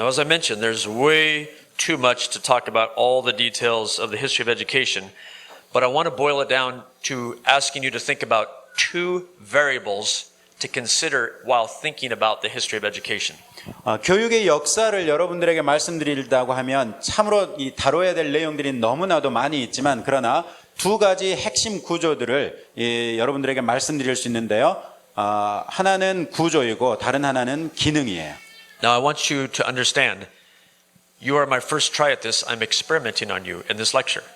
Now, as I mentioned, there's way too much to talk about all the details of the history of education, but I want to boil it down to asking you to think about two variables to consider while thinking about the history of education. 교육의 역사를 여러분들에게 말씀드린다고 하면 참으로 다뤄야 될 내용들이 너무나도 많이 있지만 그러나 두 가지 핵심 구조들을 여러분들에게 말씀드릴 수 있는데요. 하나는 구조이고 다른 하나는 기능이에요. Now, I want you to understand, you are my first try at this. I'm experimenting on you in this lecture.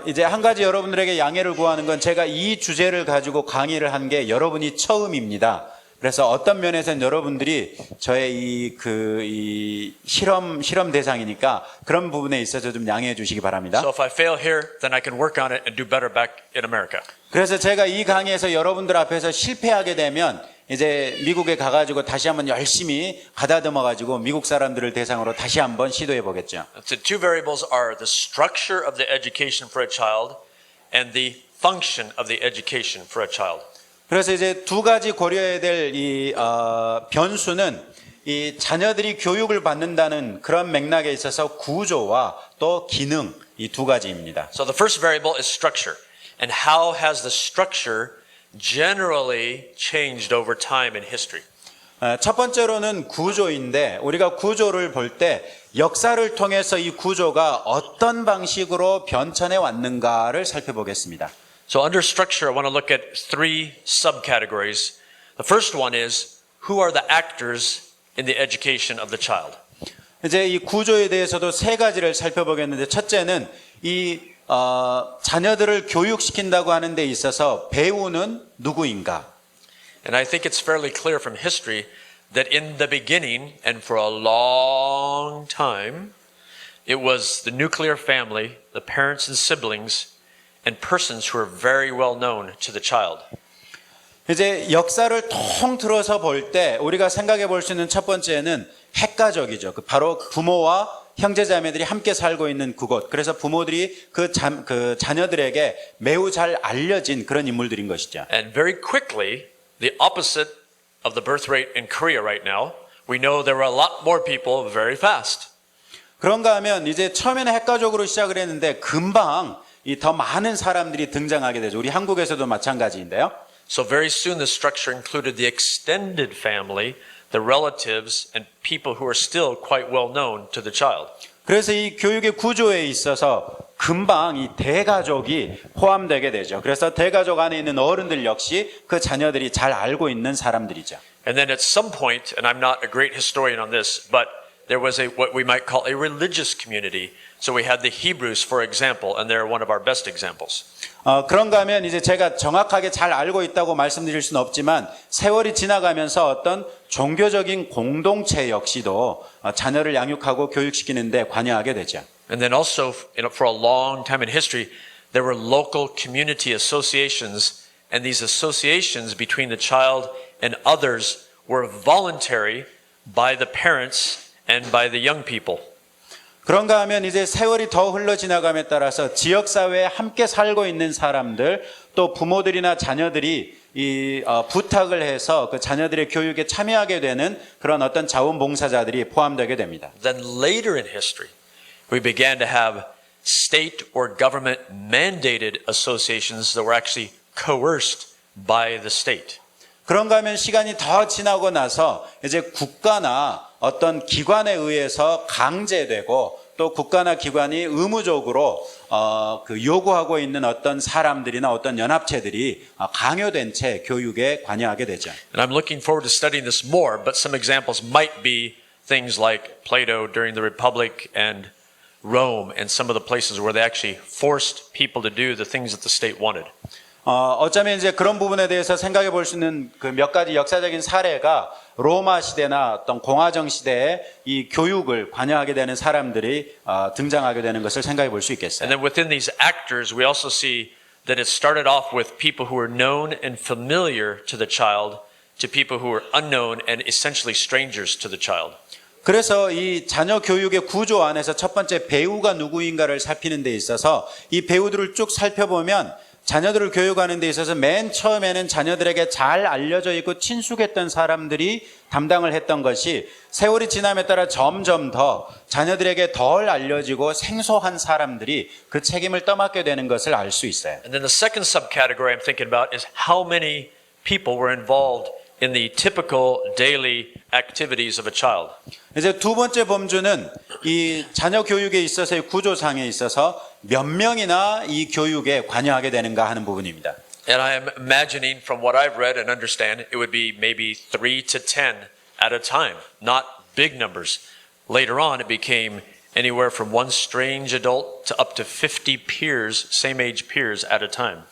이제 한 가지 여러분들에게 양해를 구하는 건 제가 이 주제를 가지고 강의를 한 게 여러분이 처음입니다. 그래서 어떤 면에서는 여러분들이 저의 이 실험 대상이니까 그런 부분에 있어서 좀 양해해 주시기 바랍니다. So if I fail here, then I can work on it and do better back in America. 그래서 제가 이 강의에서 여러분들 앞에서 실패하게 되면 이제 미국에 가가지고 다시 한번 열심히 가다듬어가지고 미국 사람들을 대상으로 다시 한번 시도해 보겠죠. The two variables are the structure of the education for a child and the function of the education for a child. 그래서 이제 두 가지 고려해야 될 이 변수는 이 자녀들이 교육을 받는다는 그런 맥락에 있어서 구조와 또 기능 이 두 가지입니다. So the first variable is structure. And how has the structure generally changed over time in history? 첫 번째로는 구조인데 우리가 구조를 볼 때 역사를 통해서 이 구조가 어떤 방식으로 변천해 왔는가를 살펴보겠습니다. So under structure, I want to look at three subcategories. The first one is, who are the actors in the education of the child? 이제 이 구조에 대해서도 세 가지를 살펴보겠는데 첫째는 이 자녀들을 교육시킨다고 하는 데 있어서 배우는 누구인가? And I think it's fairly clear from history that in the beginning and for a long time, it was the nuclear family, the parents and siblings, and persons who are very well known to the child. 이제 역사를 통틀어서 볼 때 우리가 생각해 볼 수 있는 첫 번째는 핵가족이죠. 바로 부모와 형제자매들이 함께 살고 있는 그곳. 그래서 부모들이 그 자녀들에게 매우 잘 알려진 그런 인물들인 것이죠. And very quickly, the opposite of the birth rate in Korea right now, we know there were a lot more people very fast. 그런가 하면 이제 처음에는 핵가족으로 시작을 했는데 금방 이 더 많은 사람들이 등장하게 되죠. 우리 한국에서도 마찬가지인데요. So very soon the structure included the extended family, the relatives, and people who are still quite well known to the child. 그래서 이 교육의 구조에 있어서 금방 이 대가족이 포함되게 되죠. 그래서 대가족 안에 있는 어른들 역시 그 자녀들이 잘 알고 있는 사람들이죠. And then at some point, and I'm not a great historian on this, but there was what we might call a religious community. So we had the Hebrews, for example, and they're one of our best examples. 그런가 하면 이제 제가 정확하게 잘 알고 있다고 말씀드릴 수는 없지만 세월이 지나가면서 어떤 종교적인 공동체 역시도 자녀를 양육하고 교육시키는데 관여하게 되죠. And then also, for a long time in history, there were local community associations, and these associations between the child and others were voluntary by the parents and by the young people. 그런가 하면 이제 세월이 더 흘러 지나감에 따라서 지역사회에 함께 살고 있는 사람들 또 부모들이나 자녀들이 이 부탁을 해서 그 자녀들의 교육에 참여하게 되는 그런 어떤 자원봉사자들이 포함되게 됩니다. Then later in history, we began to have state or government mandated associations that were actually coerced by the state. 그런가 하면 시간이 더 지나고 나서 이제 국가나 어떤 기관에 의해서 강제되고 또 국가나 기관이 의무적으로 요구하고 있는 어떤 사람들이나 어떤 연합체들이 강요된 채 교육에 관여하게 되죠. And I'm looking forward to studying this more, but some examples might be things like Plato during the Republic and Rome and some of the places where they actually forced people to do the things that the state wanted. 어쩌면 이제 그런 부분에 대해서 생각해 볼 수 있는 그 몇 가지 역사적인 사례가 로마 시대나 어떤 공화정 시대에 이 교육을 관여하게 되는 사람들이 등장하게 되는 것을 생각해 볼 수 있겠어요. And then within these actors, we also see that it started off with people who were known and familiar to the child to people who were unknown and essentially strangers to the child. 그래서 이 자녀 교육의 구조 안에서 첫 번째 배우가 누구인가를 살피는 데 있어서 이 배우들을 쭉 살펴보면 자녀들을 교육하는 데 있어서 맨 처음에는 자녀들에게 잘 알려져 있고 친숙했던 사람들이 담당을 했던 것이 세월이 지남에 따라 점점 더 자녀들에게 덜 알려지고 생소한 사람들이 그 책임을 떠맡게 되는 것을 알 수 있어요. And then the second subcategory I'm thinking about is how many people were involved in the typical daily activities of a child. 이제 두 번째 범주는 이 자녀 교육에 있어서의 구조상에 있어서 몇 명이나 이 교육에 관여하게 되는가 하는 부분입니다. And I am imagining from what I've read and understand, it would be maybe 3 to 10 at a time, not big numbers. Later on, it became anywhere from one strange adult to up to 50 peers, same age peers at a time.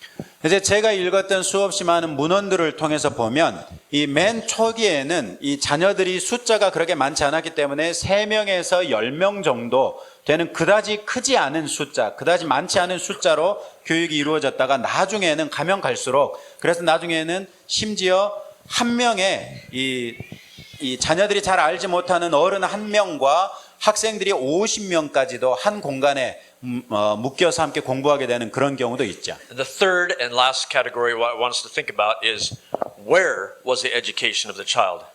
이제 제가 읽었던 수없이 많은 문헌들을 통해서 보면 이 맨 초기에는 이 자녀들이 숫자가 그렇게 많지 않았기 때문에 3명에서 10명 정도 되는 그다지 크지 않은 숫자, 그다지 많지 않은 숫자로 교육이 이루어졌다가 나중에는 가면 갈수록 그래서 나중에는 심지어 한 명의 이 자녀들이 잘 알지 못하는 어른 한 명과 학생들이 50명까지도 한 공간에 묶여서 함께 공부하게 되는 그런 경우도 있죠. The third and last category what I want us to think about is where was the education of the child?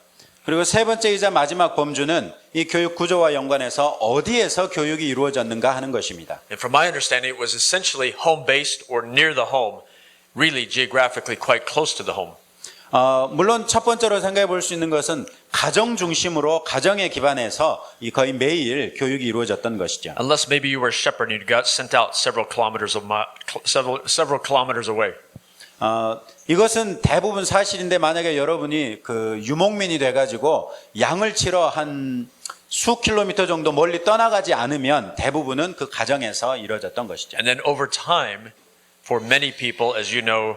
그리고 세 번째이자 마지막 범주는 이 교육 구조와 연관해서 어디에서 교육이 이루어졌는가 하는 것입니다. And from my understanding, it was essentially home-based or near the home, really geographically quite close to the home. 물론 첫 번째로 생각해 볼 수 있는 것은 가정 중심으로 가정에 기반해서 이 거의 매일 교육이 이루어졌던 것이죠. Unless maybe you were a shepherd and you got sent out several kilometers away. 이것은 대부분 사실인데 만약에 여러분이 그 유목민이 돼가지고 양을 치러 한 수 킬로미터 정도 멀리 떠나가지 않으면 대부분은 그 가정에서 이루어졌던 것이죠. And then over time, for many people, as you know,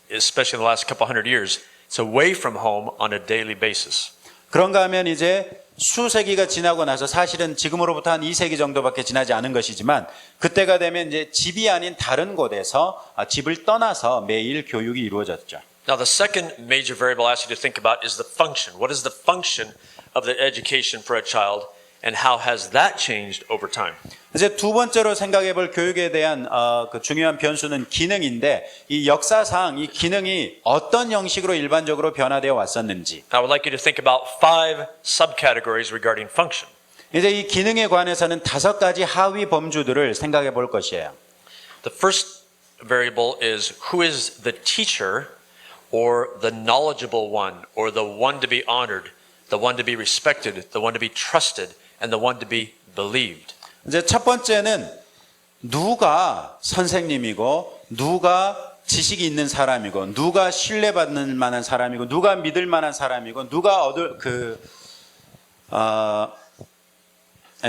especially in the last couple hundred years, it's away from home on a daily basis. 그런가 하면 이제 수세기가 지나고 나서 사실은 지금으로부터 한 2세기 정도밖에 지나지 않은 것이지만 그때가 되면 이제 집이 아닌 다른 곳에서 집을 떠나서 매일 교육이 이루어졌죠. Now, the second major variable I ask you to think about is the function. What is the function of the education for a child, and how has that changed over time? 이제 두 번째로 생각해 볼 교육에 대한 그 중요한 변수는 기능인데 이 역사상 이 기능이 어떤 형식으로 일반적으로 변화되어 왔었는지 I would like you to think about 5 subcategories regarding function. 이제 이 기능에 관해서는 5가지 하위 범주들을 생각해 볼 것이에요. The first variable is who is the teacher or the knowledgeable one or the one to be honored, the one to be respected, the one to be trusted, and the one to be believed. 이제 첫 번째는 누가 선생님이고 누가 지식이 있는 사람이고 누가 신뢰받는 만한 사람이고 누가 믿을 만한 사람이고 누가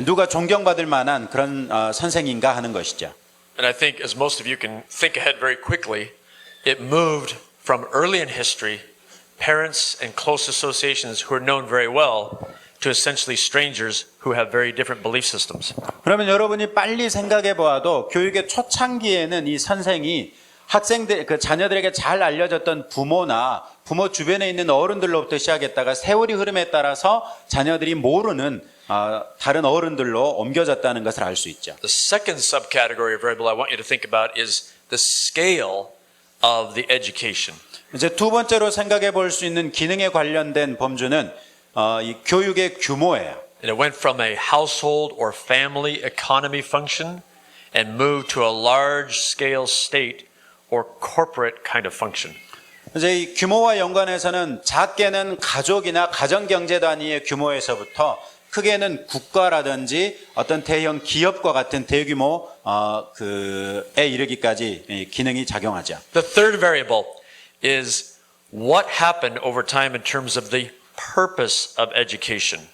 누가 존경받을 만한 그런 선생인가 하는 것이죠. And I think as most of you can think ahead very quickly, it moved from early in history, parents and close associations who are known very well to essentially strangers who have very different belief systems. 그러면 여러분이 빨리 생각해 보아도 교육의 초창기에는 이 선생이 학생들 그 자녀들에게 잘 알려졌던 부모나 부모 주변에 있는 어른들로부터 시작했다가 세월이 흐름에 따라서 자녀들이 모르는 다른 어른들로 옮겨졌다는 것을 알 수 있죠. The second subcategory of variable I want you to think about is the scale of the education. 이제 두 번째로 생각해 볼 수 있는 기능에 관련된 범주는 이 교육의 규모예요. And it went from a household or family economy function and moved to a large scale state or corporate kind of function. 이제 이 규모와 연관해서는 작게는 가족이나 가정 경제 단위의 규모에서부터 크게는 국가라든지 어떤 대형 기업과 같은 대규모 그에 이르기까지 기능이 작용하죠. The third variable is what happened over time in terms of the purpose of education.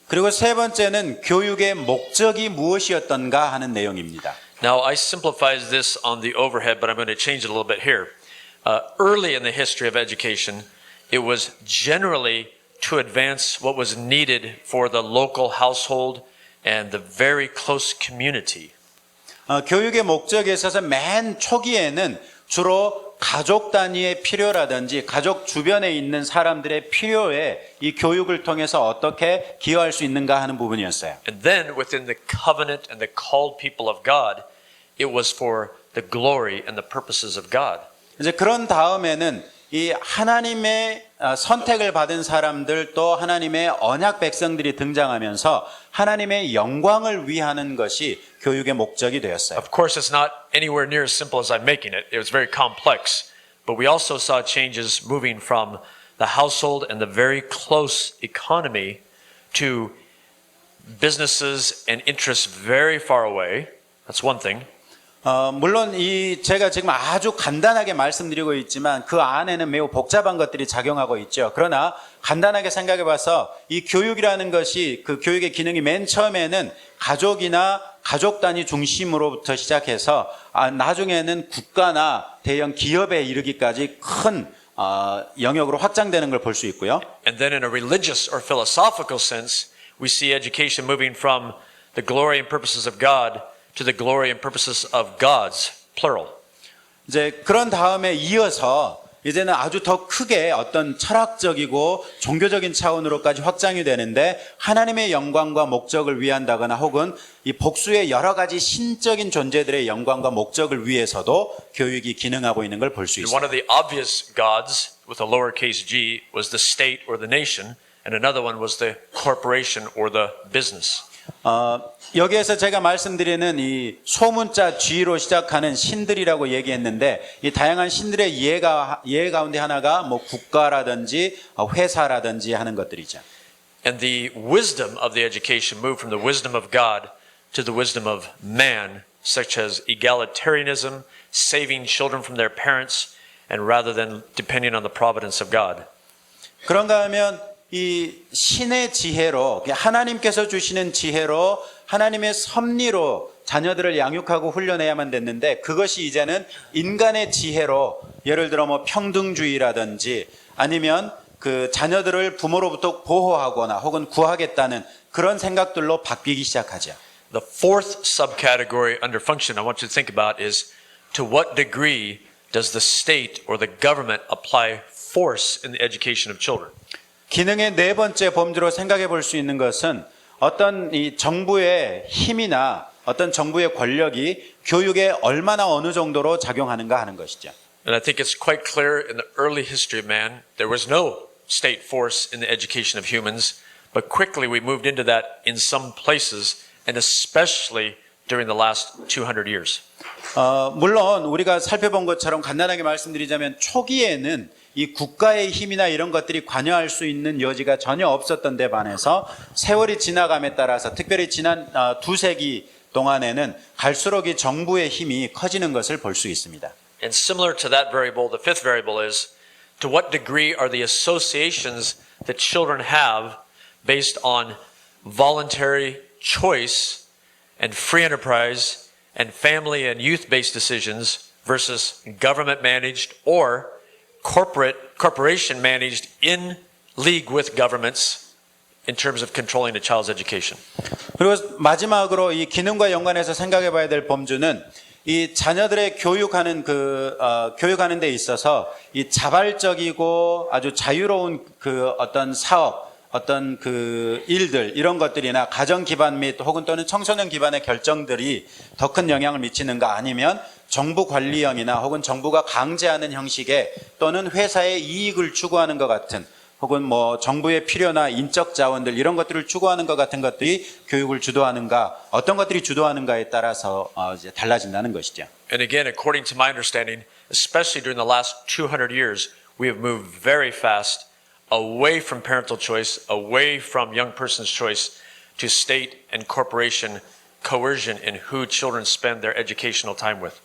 그리고 세 번째는 교육의 목적이 무엇이었던가 하는 내용입니다. Now, I simplified this on the overhead, but I'm going to change it a little bit here. Early in the history of education, it was generally to advance what was needed for the local household and the very close community. 교육의 목적에 있어서 맨 초기에는 주로 가족 단위의 필요라든지 가족 주변에 있는 사람들의 필요에 이 교육을 통해서 어떻게 기여할 수 있는가 하는 부분이었어요. And then within the covenant and the called people of God, it was for the glory and the purposes of God. 이제 그런 다음에는 이 하나님의 선택을 받은 사람들 또 하나님의 언약 백성들이 등장하면서 하나님의 영광을 위하는 것이 교육의 목적이 되었어요. Of course, it's not anywhere near as simple as I'm making it. It was very complex. But we also saw changes moving from the household and the very close economy to businesses and interests very far away. That's one thing. 물론 제가 지금 아주 간단하게 말씀드리고 있지만 그 안에는 매우 복잡한 것들이 작용하고 있죠. 그러나 간단하게 생각해 봐서 이 교육이라는 것이 그 교육의 기능이 맨 처음에는 가족이나 가족 단위 중심으로부터 시작해서 나중에는 국가나 대형 기업에 이르기까지 큰 영역으로 확장되는 걸 볼 수 있고요. And then in a religious or philosophical sense, we see education moving from the glory and purposes of God to the glory and purposes of gods, plural. 이제 그런 다음에 이어서 이제는 아주 더 크게 어떤 철학적이고 종교적인 차원으로까지 확장이 되는데 하나님의 영광과 목적을 위한다거나 혹은 이 복수의 여러 가지 신적인 존재들의 영광과 목적을 위해서도 교육이 기능하고 있는 걸 볼 수 One 있습니다. of the obvious gods with a lowercase g was the state or the nation, and another one was the corporation or the business. 여기에서 제가 말씀드리는 이 소문자 G로 시작하는 신들이라고 얘기했는데 이 다양한 신들의 예 가운데 하나가 뭐 국가라든지 회사라든지 하는 것들이죠. And the wisdom of the education moved from the wisdom of God to the wisdom of man, such as egalitarianism, saving children from their parents, and rather than depending on the providence of God. 그런가 하면 이 신의 지혜로 하나님께서 주시는 지혜로 하나님의 섭리로 자녀들을 양육하고 훈련해야만 됐는데 그것이 이제는 인간의 지혜로 예를 들어 뭐 평등주의라든지 아니면 그 자녀들을 부모로부터 보호하거나 혹은 구하겠다는 그런 생각들로 바뀌기 시작하죠. The fourth subcategory under function I want you to think about is to what degree does the state or the government apply force in the education of children? 기능의 네 번째 범주로 생각해 볼 수 있는 것은 어떤 이 정부의 힘이나 어떤 정부의 권력이 교육에 얼마나 어느 정도로 작용하는가 하는 것이죠. And I think it's quite clear in the early history of man, there was no state force in the education of humans, but quickly we moved into that in some places, and especially during the last 200 years. 물론 우리가 살펴본 것처럼 간단하게 말씀드리자면 초기에는 이 국가의 힘이나 이런 것들이 관여할 수 있는 여지가 전혀 없었던 데 반해서 세월이 지나감에 따라서 특별히 지난 두세 기 동안에는 갈수록 이 정부의 힘이 커지는 것을 볼 수 있습니다. And similar to that variable, the fifth variable is to what degree are the associations that children have based on voluntary choice and free enterprise and family and youth-based decisions versus government-managed or corporation managed in league with governments in terms of controlling a child's education. 그리고 마지막으로 이 기능과 연관해서 생각해 봐야 될 범주는 이 자녀들의 교육하는 데 있어서 이 자발적이고 아주 자유로운 그 어떤 사업, 어떤 그 일들 이런 것들이나 가정 기반 및 혹은 또는 청소년 기반의 결정들이 더 큰 영향을 미치는가 아니면 정부 관리형이나 혹은 정부가 강제하는 형식의 또는 회사의 이익을 추구하는 것 같은 혹은 뭐 정부의 필요나 인적 자원들 이런 것들을 추구하는 것 같은 것들이 교육을 주도하는가 어떤 것들이 주도하는가에 따라서 이제 달라진다는 것이죠. And again, according to my understanding, especially during the last 200 years, we have moved very fast away from parental choice, away from young person's choice, to state and corporation coercion in who children spend their educational time with.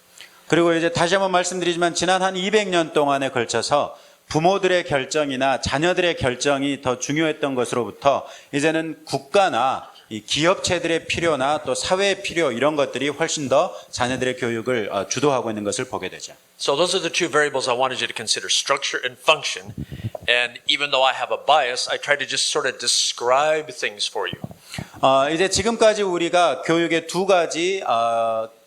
그리고 이제 다시 한번 말씀드리지만 지난 한 200년 동안에 걸쳐서 부모들의 결정이나 자녀들의 결정이 더 중요했던 것으로부터 이제는 국가나 이 기업체들의 필요나 또 사회의 필요 이런 것들이 훨씬 더 자녀들의 교육을 주도하고 있는 것을 보게 되죠. So those are the two variables I wanted you to consider, structure and function. And even though I have a bias, I try to just sort of describe things for you. 이제 지금까지 우리가 교육의 두 가지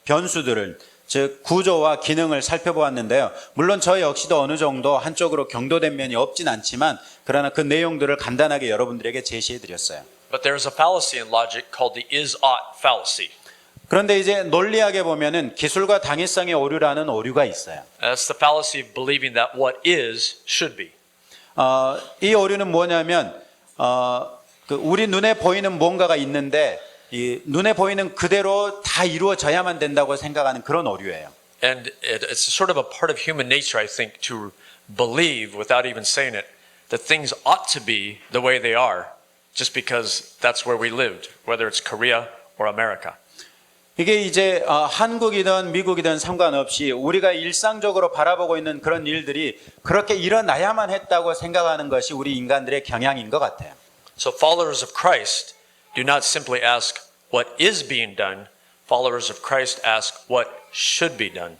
변수들을 즉 구조와 기능을 살펴보았는데요. 물론 저 역시도 어느 정도 한쪽으로 경도된 면이 없진 않지만 그러나 그 내용들을 간단하게 여러분들에게 제시해 드렸어요. But there's a fallacy in logic called the is-ought fallacy. 그런데 이제 논리학에 보면은 기술과 당위성의 오류라는 오류가 있어요. That's the fallacy of believing that what is should be. 이 오류는 뭐냐면 우리 눈에 보이는 뭔가가 있는데 이 눈에 보이는 그대로 다 이루어져야만 된다고 생각하는 그런 오류예요. And it's sort of a part of human nature, I think, to believe without even saying it that things ought to be the way they are just because that's where we lived, whether it's Korea or America. 이게 이제 한국이든 미국이든 상관없이 우리가 일상적으로 바라보고 있는 그런 일들이 그렇게 일어나야만 했다고 생각하는 것이 우리 인간들의 경향인 것 같아요. So followers of Christ do not simply ask what is being done. Followers of Christ ask what should be done.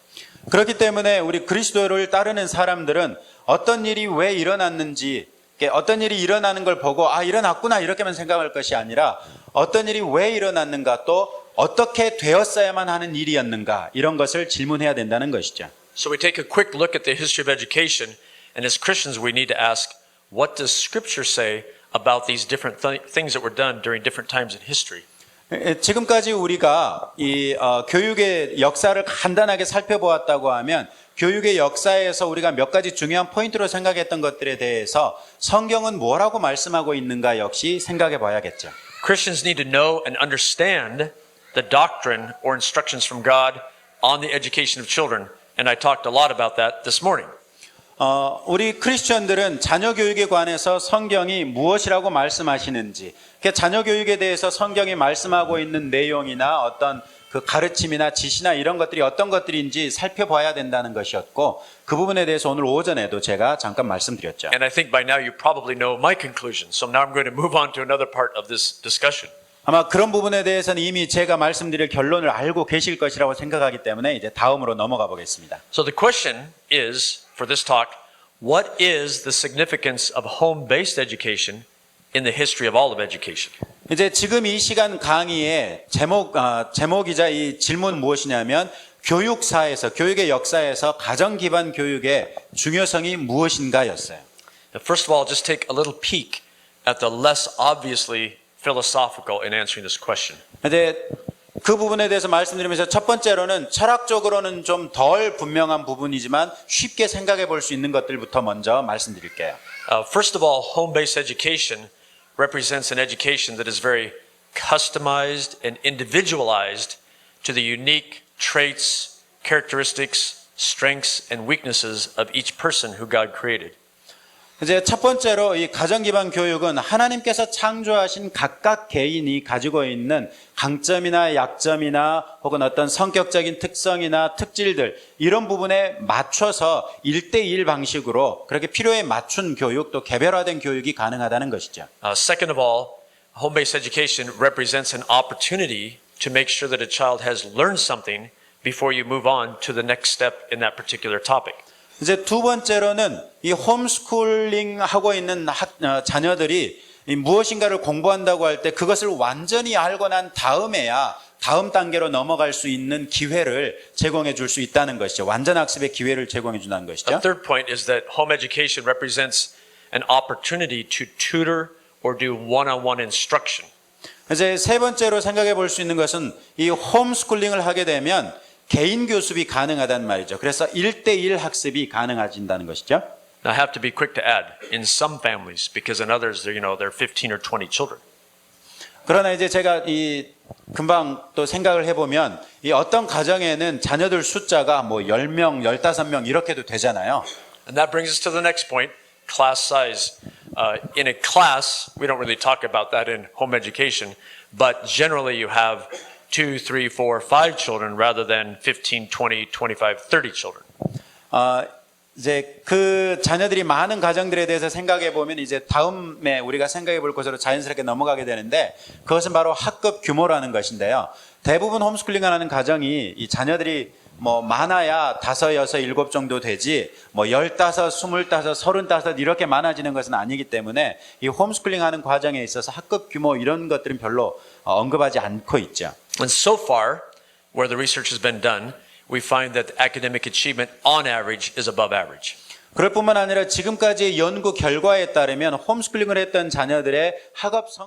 그렇기 때문에 우리 그리스도를 따르는 사람들은 어떤 일이 왜 일어났는지, 어떤 일이 일어나는 걸 보고 일어났구나 이렇게만 생각할 것이 아니라 어떤 일이 왜 일어났는가 또 어떻게 되었어야만 하는 일이었는가 이런 것을 질문해야 된다는 것이죠. So we take a quick look at the history of education, and as Christians we need to ask, what does Scripture say about these different things that were done during different times in history? 지금까지 우리가 이 교육의 역사를 간단하게 살펴보았다고 하면 교육의 역사에서 우리가 몇 가지 중요한 포인트로 생각했던 것들에 대해서 성경은 뭐라고 말씀하고 있는가 역시 생각해 봐야겠죠. Christians need to know and understand the doctrine or instructions from God on the education of children, and I talked a lot about that this morning. 우리 크리스천들은 자녀 교육에 관해서 성경이 무엇이라고 말씀하시는지, 자녀 교육에 대해서 성경이 말씀하고 있는 내용이나 어떤 그 가르침이나 지시나 이런 것들이 어떤 것들인지 살펴봐야 된다는 것이었고 그 부분에 대해서 오늘 오전에도 제가 잠깐 말씀드렸죠. And I think by now you probably know my conclusion. So now I'm going to move on to another part of this discussion. 아마 그런 부분에 대해서는 이미 제가 말씀드릴 결론을 알고 계실 것이라고 생각하기 때문에 이제 다음으로 넘어가 보겠습니다. So the question is, for this talk, what is the significance of home-based education in the history of all of education? 이제 지금 이 시간 강의의 제목이자 이 질문 무엇이냐면 교육사에서 교육의 역사에서 가정 기반 교육의 중요성이 무엇인가였어요. First of all, just take a little peek at the less obviously philosophical in answering this question. 이제 그 부분에 대해서 말씀드리면서 첫 번째로는 철학적으로는 좀 덜 분명한 부분이지만 쉽게 생각해 볼 수 있는 것들부터 먼저 말씀드릴게요. First of all, home-based education represents an education that is very customized and individualized to the unique traits, characteristics, strengths, and weaknesses of each person who God created. 이제 첫 번째로 이 가정 기반 교육은 하나님께서 창조하신 각각 개인이 가지고 있는 강점이나 약점이나 혹은 어떤 성격적인 특성이나 특질들 이런 부분에 맞춰서 1대1 방식으로 그렇게 필요에 맞춘 교육 또 개별화된 교육이 가능하다는 것이죠. Second of all, home-based education represents an opportunity to make sure that a child has learned something before you move on to the next step in that particular topic. 이제 두 번째로는 이 홈스쿨링 하고 있는 자녀들이 이 무엇인가를 공부한다고 할 때 그것을 완전히 알고 난 다음에야 다음 단계로 넘어갈 수 있는 기회를 제공해 줄 수 있다는 것이죠. 완전 학습의 기회를 제공해 준다는 것이죠. The third point is that home education represents an opportunity to tutor or do one-on-one instruction. 이제 세 번째로 생각해 볼 수 있는 것은 이 홈스쿨링을 하게 되면 개인 교습이 가능하다는 말이죠. 그래서 1대1 학습이 가능해진다는 것이죠. Now, I have to be quick to add, in some families, because in others, there are 15 or 20 children. 그러나 이제 제가 이 금방 또 생각을 해보면 이 어떤 가정에는 자녀들 숫자가 뭐 10명, 15명 이렇게도 되잖아요. And that brings us to the next point, class size. In a class, we don't really talk about that in home education, but generally you have 2, 3, 4, 5 children rather than 15, 20, 25, 30 children. 이제 그 자녀들이 많은 가정들에 대해서 생각해 보면 이제 다음에 우리가 생각해 볼 것으로 자연스럽게 넘어가게 되는데 그것은 바로 학급 규모라는 것인데요. 대부분 홈스쿨링을 하는 가정이 이 자녀들이 뭐 많아야 5, 6, 7 정도 되지 뭐 15, 25, 35 이렇게 많아지는 것은 아니기 때문에 이 홈스쿨링 하는 과정에 있어서 학급 규모 이런 것들은 별로 언급하지 않고 있죠. And so far, where the research has been done, we find that academic achievement on average is above average. 그럴 뿐만 아니라 지금까지의 연구 결과에 따르면 홈스쿨링을 했던 자녀들의 학업 성